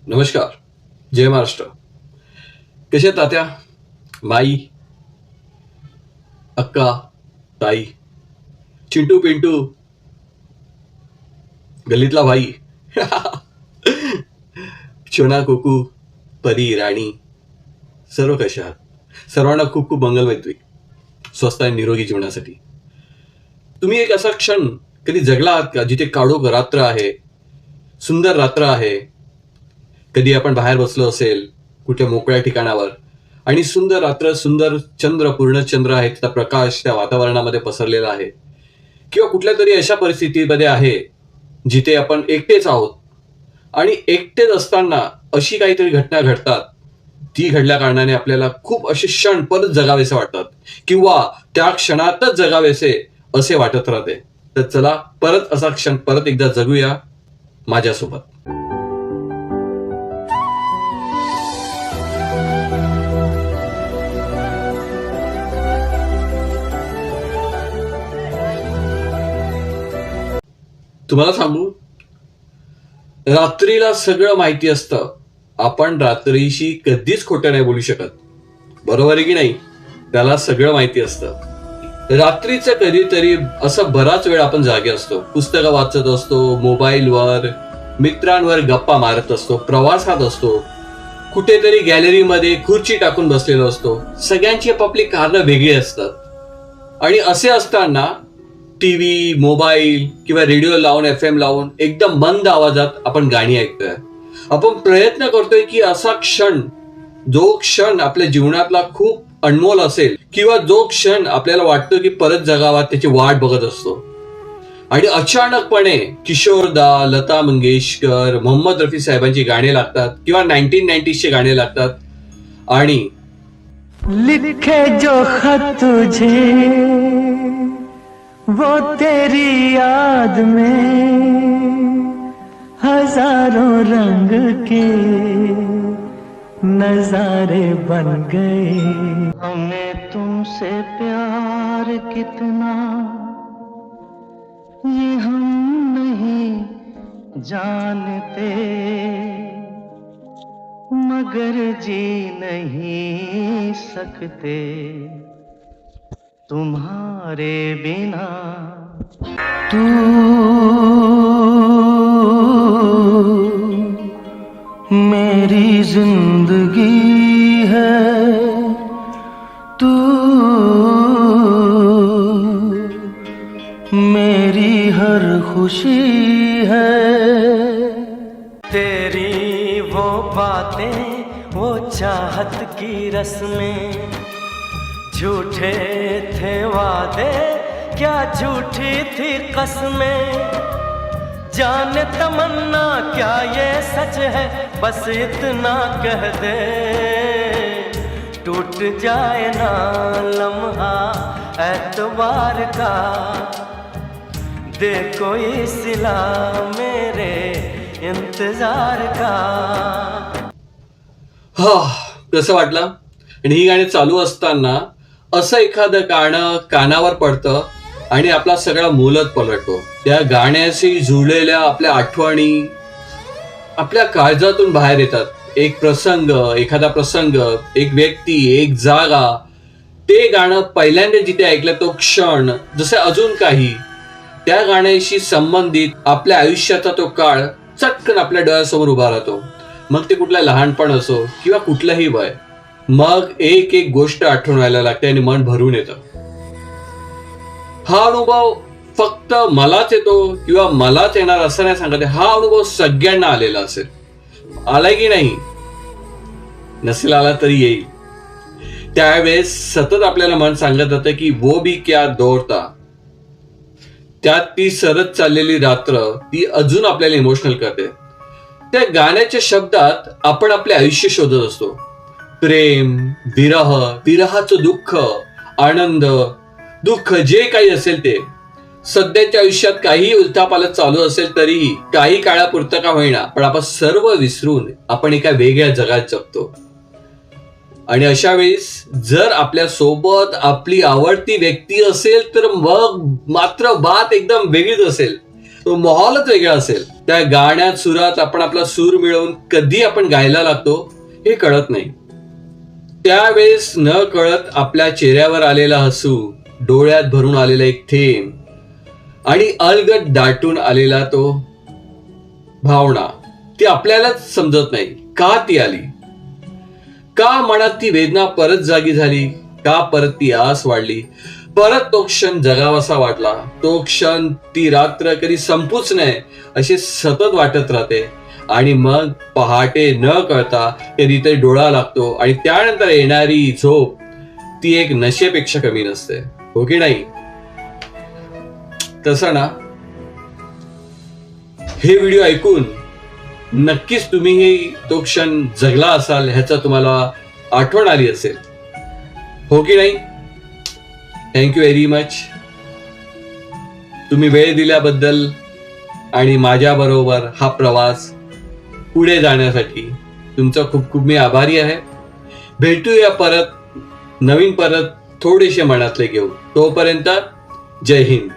नमस्कार. जय महाराष्ट्र. कशा आहेत तात्या, माई, अक्का, ताई, चिंटू पिंटू, गल्लीतला भाई, शोना, कोकू, परी, राणी, सर्व कशा आहात? सर्वांना खूप खूप मंगलमैत्री, स्वस्त आणि निरोगी जीवनासाठी. तुम्ही एक असा क्षण कधी जगला आहात का जिथे काळोख रात्र आहे, सुंदर रात्र आहे? कधी आपण बाहेर बसलो असेल कुठल्या मोकळ्या ठिकाणावर आणि सुंदर रात्र, सुंदर चंद्र, पूर्ण चंद्र आहे, त्याचा प्रकाश त्या वातावरणामध्ये पसरलेला आहे. किंवा कुठल्या तरी अशा परिस्थितीमध्ये आहे जिथे आपण एकटेच आहोत आणि एकटेच असताना अशी काहीतरी घटना घडतात, ती घडल्या कारणाने आपल्याला खूप असे क्षण परत जगावेसे वाटतात किंवा त्या क्षणातच जगावेसे असे वाटत राहते. तर चला परत असा क्षण परत एकदा जगूया माझ्यासोबत. तुम्हाला सांगू, रात्रीला सगळं माहिती असतं. आपण रात्रीशी कधीच खोटं नाही बोलू शकत, बरोबर आहे की नाही? त्याला सगळं माहिती असतं. रात्रीचं कधीतरी असं बराच वेळ आपण जागे असतो, पुस्तकं वाचत असतो, मोबाईलवर मित्रांवर गप्पा मारत असतो, प्रवासात असतो, कुठेतरी गॅलरीमध्ये खुर्ची टाकून बसलेलो असतो. सगळ्यांची आपापली कारणं वेगळी असतात आणि असे असताना टीव्ही, मोबाईल किंवा रेडिओ लावून, FM लावून एकदम मंद आवाजात आपण गाणी ऐकतोय. आपण प्रयत्न करतोय की असा क्षण, जो क्षण आपल्या जीवनातला खूप अनमोल असेल किंवा जो क्षण आपल्याला वाटतो की परत जगावा, त्याची वाट बघत असतो. आणि अचानकपणे किशोरदा, लता मंगेशकर, मोहम्मद रफी साहेबांची गाणी लागतात किंवा 1990चे गाणे लागतात आणि लिखे जो खत तुझे वो तेरी याद में हजारों रंग के नजारे बन गए. हमें तुमसे प्यार कितना ये हम नहीं जानते, मगर जी नहीं सकते तुम्हारे बिना. तू मेरी जिंदगी है, तू मेरी हर खुशी है. तेरी वो बातें, वो चाहत की रस्में, झूठे थे वादे, क्या झूठी थी कसमें. जाने तमन्ना क्या ये सच है, बस इतना कह दे, टूट जाए ना लम्हा एतबार का, दे कोई सिला मेरे इंतजार का. कसं वाटलं? आणि ही गाणी चालू असताना असं एखादं गाणं कानावर पडतं आणि आपला सगळा मूलच पलटतो. त्या गाण्याशी जुळलेल्या आपल्या आठवणी आपल्या काळजातून बाहेर येतात. एक प्रसंग, एखादा प्रसंग, एक व्यक्ती, एक जागा, ते गाणं पहिल्यांदा जिथे ऐकलं तो क्षण, जसे अजून काही त्या गाण्याशी संबंधित आपल्या आयुष्याचा तो काळ चटकन आपल्या डोळ्यासमोर उभा राहतो. मग ते कुठलं लहानपण असो किंवा कुठलंही वय, मग एक एक गोष्ट आठवण व्हायला लागते आणि मन भरून येतं. हा अनुभव फक्त मलाच येतो किंवा मलाच येणार असं नाही सांगत, हा अनुभव सगळ्यांना आलेला असेल. आलाय की नाही? नसेल आला तरी येईल. त्यावेळेस सतत आपल्याला मन सांगत होतं की वो भी क्या दौड़ता. त्यात ती सरत चाललेली रात्र, ती अजून आपल्याला इमोशनल करते. त्या गाण्याच्या शब्दात आपण आपले आयुष्य शोधत असतो. प्रेम, विरह, विरहाचं दुःख, आनंद, दुःख, जे काही असेल ते. सध्याच्या आयुष्यात काही उलथापालथ चालू असेल तरीही काही काळापुरतं का होईना, पण आपण सर्व विसरून आपण एका वेगळ्या जगात जगतो. आणि अशा वेळेस जर आपल्या सोबत आपली आवडती व्यक्ती असेल तर मग मात्र बात एकदम वेगळीच असेल, तो माहोलच वेगळा असेल. त्या गाण्यात सुरात आपण आपला सूर मिळवून कधी आपण गायला लागतो हे कळत नाही. त्यावेळेस न कळत आपल्या चेहऱ्यावर आलेला हसू, डोळ्यात भरून आलेला एक थेंब आणि अलगद दाटून आलेला तो भावना, ती आपल्यालाच समजत नाही का ती आली, का मनात ती वेदना परत जागी झाली, का परत ती आस वाढली, परत तो क्षण जगावासा वाटला, तो क्षण, ती रात्र कधी संपूच नये असे सतत वाटत राहते. आणि मग पहाटे न कळता कधीतरी डोळा लागतो आणि त्यानंतर येणारी झोप ती एक नशेपेक्षा कमी नसते, हो की नाही? तसं ना, हे व्हिडिओ ऐकून नक्कीच तुम्हीही तो क्षण जगला असाल, ह्याचा तुम्हाला आठवण आली असेल, हो की नाही? Thank you very much. तुम्ही वेळ दिल्याबद्दल आणि माझ्या बरोबर हा प्रवास पुढे जाण्यासाठी तुमचा खूप खूप मी आभारी आहे. भेटूया परत थोडेसे मनातले घेऊन. तोपर्यंत जय हिंद.